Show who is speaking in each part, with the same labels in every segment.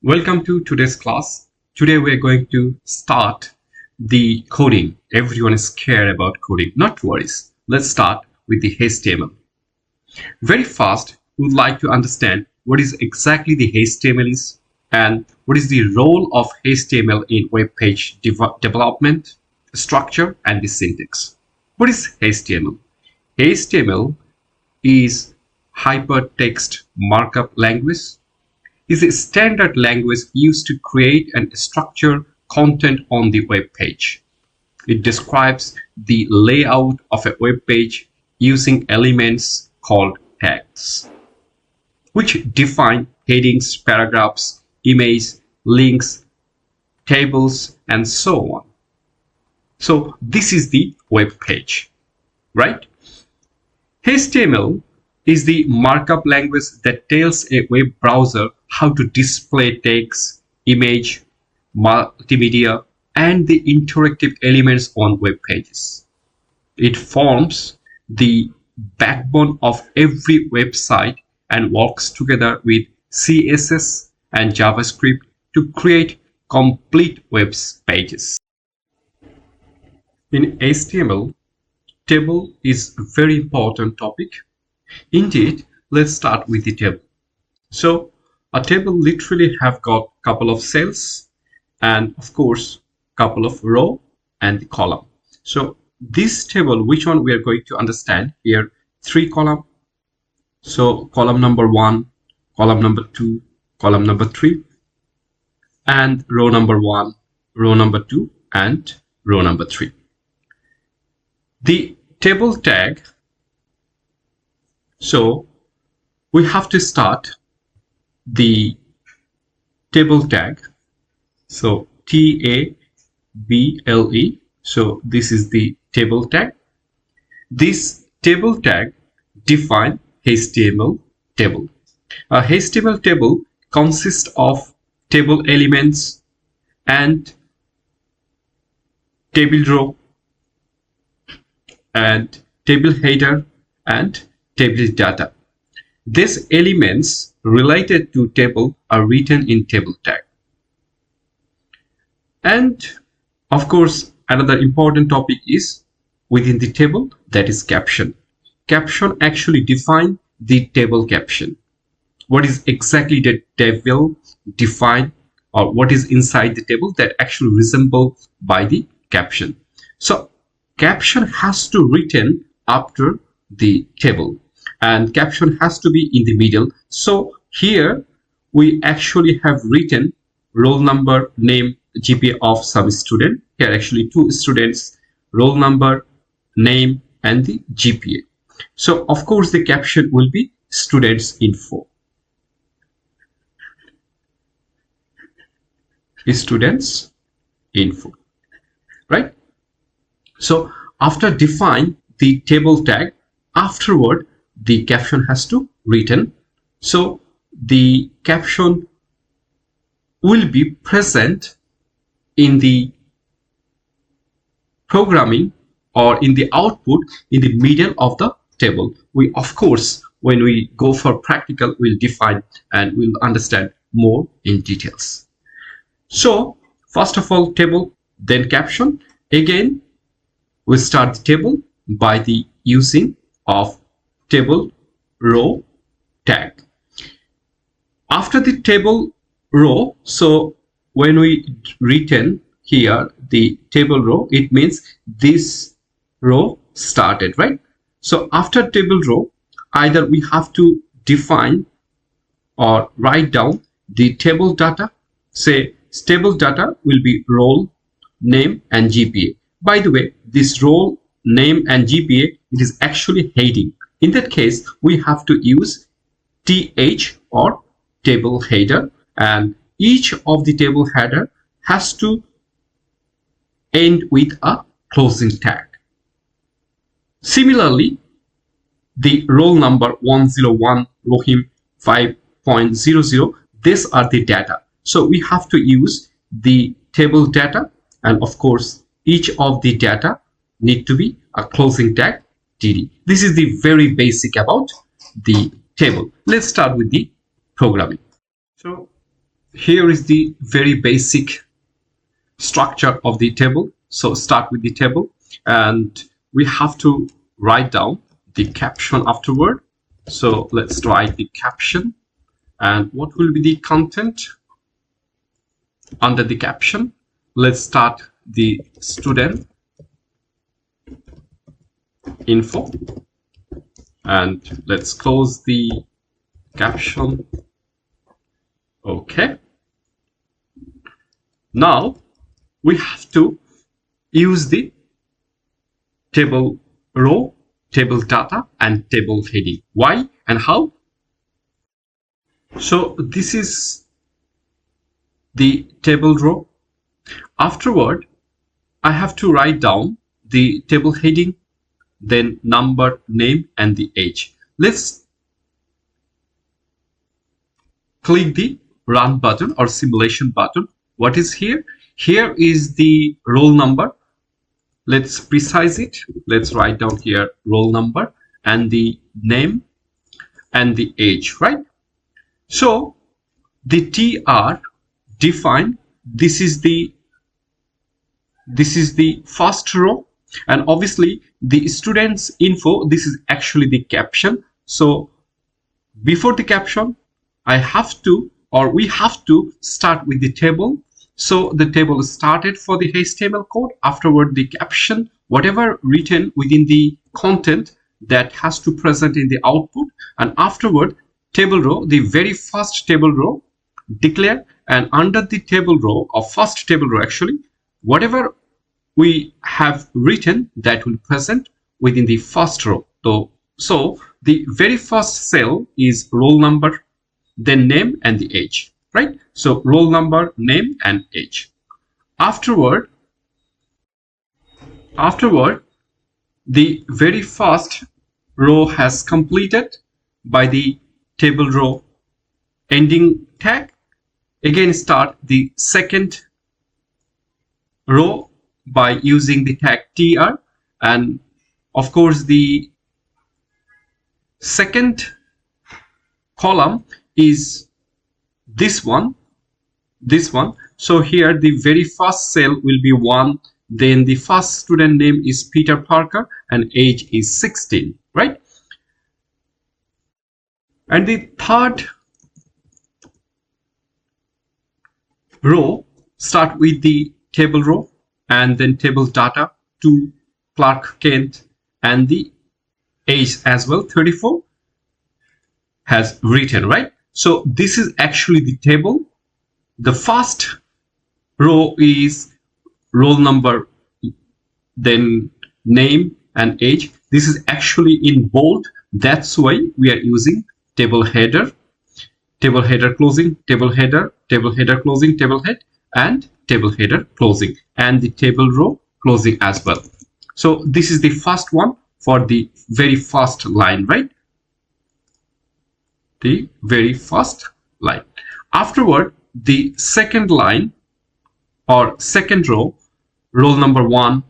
Speaker 1: Welcome to today's class. Today we're going to start the coding. Everyone is scared about coding. Not worries. Let's start with the HTML. Very fast, we would like to understand what is exactly the HTML is and what is the role of HTML in web page development, structure, and the syntax. What is HTML? HTML is hypertext markup language. Is a standard language used to create and structure content on the web page. It describes the layout of a web page using elements called tags, which define headings, paragraphs, images, links, tables, and so on. So this is the web page, right? HTML is the markup language that tells a web browser how to display text, image, multimedia, and the interactive elements on web pages. It forms the backbone of every website and works together with CSS and JavaScript to create complete web pages. In HTML, table is a very important topic. Indeed, let's start with the table. So a table literally have got couple of cells and of course couple of row and the column. So this table, which one we are going to understand here, 3 column. So column number 1, column number 2, column number 3, and row number 1, row number 2, and row number 3. The table tag. So we have to start the table tag. So table. So this is the table tag. This table tag define HTML table. A HTML table consists of table elements and table row and table header and table data. These elements related to table are written in table tag. And of course, another important topic is within the table, that is caption. Caption actually define the table caption. What is exactly the table define, or what is inside the table that actually resemble by the caption. So caption has to written after the table, and caption has to be in the middle. So here we actually have written roll number, name, GPA of some student. Here actually 2 students, roll number, name, and the GPA. So of course the caption will be students info. Students info, right? So after define the table tag, afterward the caption has to written. So the caption will be present in the programming or in the output in the middle of the table. We of course, when we go for practical, we'll define and we'll understand more in details. So first of all table, then caption. Again we start the table by the using of table row tag. After the table row, so when we written here the table row, it means this row started, right? So after table row, either we have to define or write down the table data. Say table data will be roll, name, and GPA. By the way, this roll, name, and GPA, it is actually heading. In that case, we have to use TH or table header, and each of the table header has to end with a closing tag. Similarly, the roll number 101, Rohim 5.00, these are the data. So we have to use the table data, and of course each of the data need to be a closing tag TD. This is the very basic about the table. Let's start with the programming. So Here is the very basic structure of the table. So start with the table, and we have to write down the caption afterward. So let's write the caption, and what will be the content under the caption. Let's start the student info, and let's close the caption. Okay, now we have to use the table row, table data, and table heading. Why and how? So this is the table row. Afterward, I have to write down the table heading, then number, name, and the age. Let's click the run button or simulation button. What is here? Here is the roll number. Let's precise it. Let's write down here roll number and the name and the age, right? So the TR defined, this is the first row, and obviously the student's info, this is actually the caption. So before the caption, I have to, or we have to start with the table. So the table started for the HTML code. Afterward, the caption, whatever written within the content, that has to present in the output. And afterward, table row, the very first table row declare, and under the table row, or first table row actually, whatever we have written, that will present within the first row. So the very first cell is roll number, then name and the age, right? So roll number, name, and age. Afterward, the very first row has completed by the table row ending tag. Again, start the second row by using the tag tr, and of course the second column is this one. So here the very first cell will be 1, then the first student name is Peter Parker and age is 16, right? And the third row start with the table row and then table data to Clark Kent, and the age as well, 34 has written, right? So this is actually the table. The first row is roll number, then name and age. This is actually in bold. That's why we are using table header closing, table header closing, table head, and table header closing, and the table row closing as well. So this is the first one for the very first line, right? The very first line. Afterward, the second line or second row, roll number 1,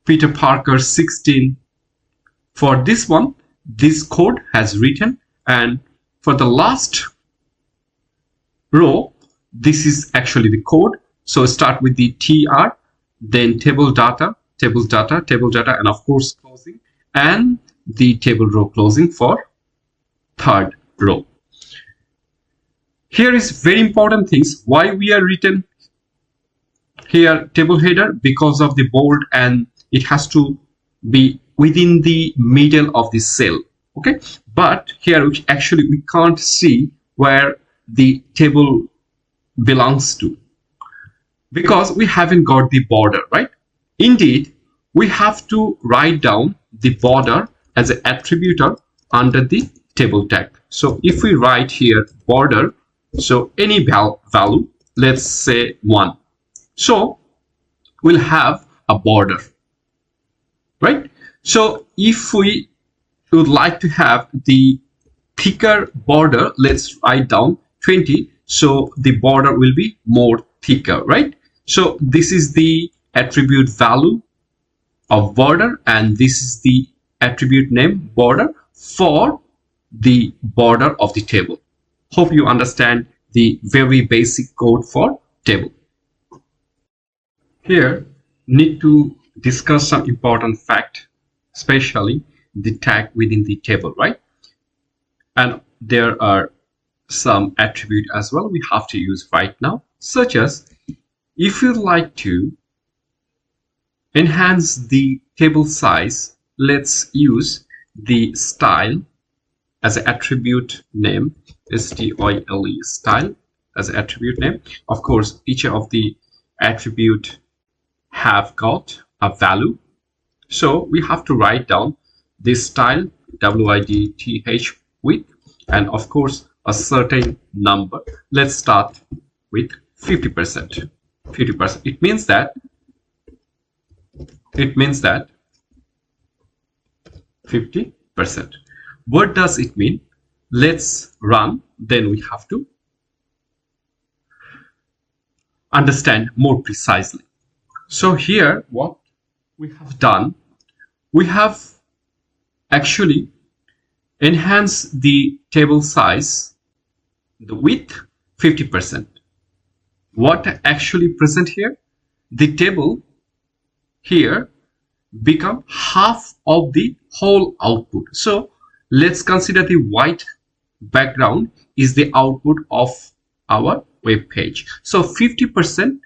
Speaker 1: Peter Parker 16. For this one, this code has written, and for the last row, this is actually the code. So start with the tr, then table data, and of course closing, and the table row closing for third row. Here is very important things why we are written here table header, because of the bold, and it has to be within the middle of the cell. Okay, but here which actually we can't see where the table belongs to, because we haven't got the border, right? Indeed, we have to write down the border as an attributor under the table tag. So if we write here border, so any value, let's say 1, so we'll have a border, right? So if we would like to have the thicker border, let's write down 20, so the border will be more thicker, right? So this is the attribute value of border, and this is the attribute name border for the border of the table. Hope you understand the very basic code for table. Here, need to discuss some important fact, especially the tag within the table, right? And there are some attribute as well we have to use right now, such as if you like to enhance the table size, let's use the style as an attribute name, style style as an attribute name. Of course, each of the attribute have got a value, so we have to write down this style width with, and of course a certain number. Let's start with 50%. 50%. It means that 50%. What does it mean? Let's run, then we have to understand more precisely. So here what we have done, we have actually enhanced the table size, the width 50%. What actually present here? The table here become half of the whole output. So let's consider the white background is the output of our web page. So 50%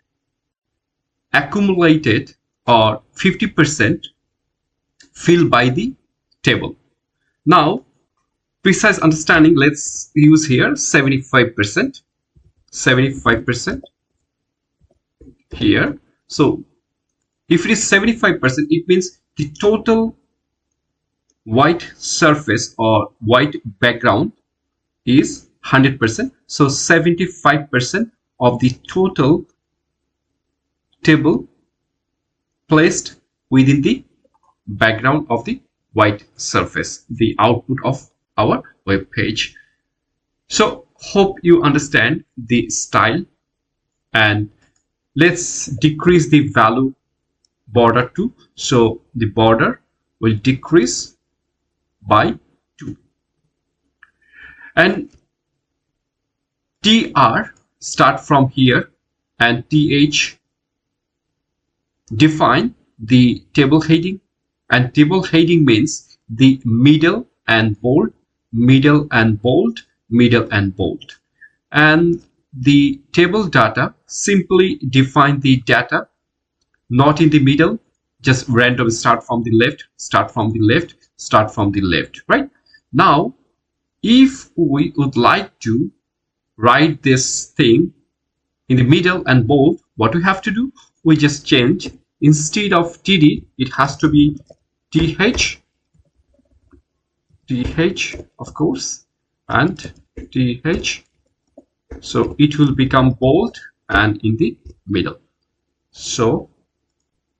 Speaker 1: accumulated, or 50% filled by the table. Now, precise understanding, let's use here 75%. 75% here. So if it is 75%, it means the total white surface or white background is 100%. So 75% of the total table placed within the background of the white surface, the output of our web page. So hope you understand the style, and let's decrease the value border 2. So the border will decrease by 2, and tr start from here, and th define the table heading, and table heading means the middle and bold, middle and bold, middle and bold. And the table data, simply define the data not in the middle, just random, start from the left, start from the left, start from the left, right? Now if we would like to write this thing in the middle and bold, what we have to do, we just change, instead of td it has to be th, of course, and th, so it will become bold and in the middle. So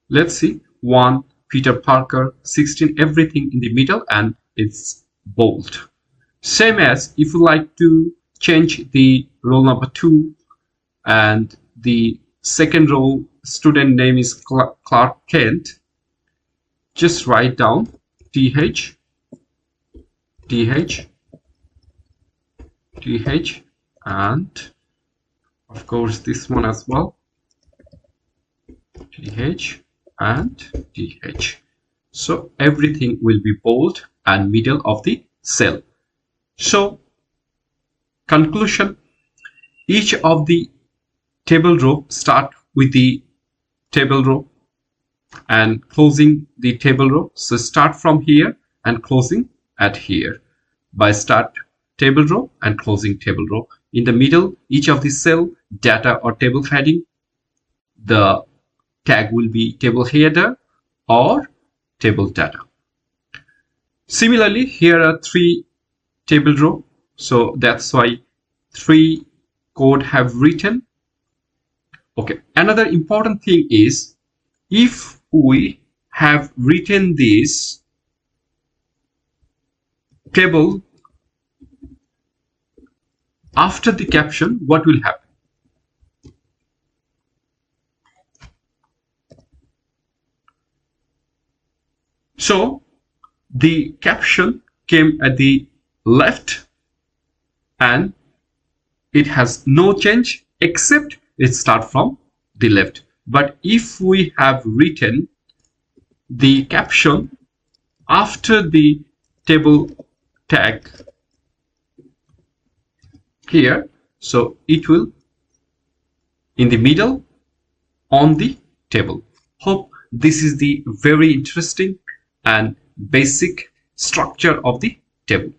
Speaker 1: let's see, 1 Peter Parker, 16, everything in the middle and it's bold. Same as if you like to change the roll number 2, and the second row student name is Clark Kent, just write down th, and of course this one as well, th and th. So everything will be bold and middle of the cell. So conclusion, each of the table row start with the table row and closing the table row. So start from here and closing at here by start table row and closing table row. In the middle, each of the cell data or table heading, the tag will be table header or table data. Similarly, here are 3 table row, so that's why 3 code have written. Okay, another important thing is, if we have written this table after the caption, what will happen? So the caption came at the left and it has no change except it starts from the left. But if we have written the caption after the table tag here, so it will in the middle on the table. Hope this is the very interesting and basic structure of the table.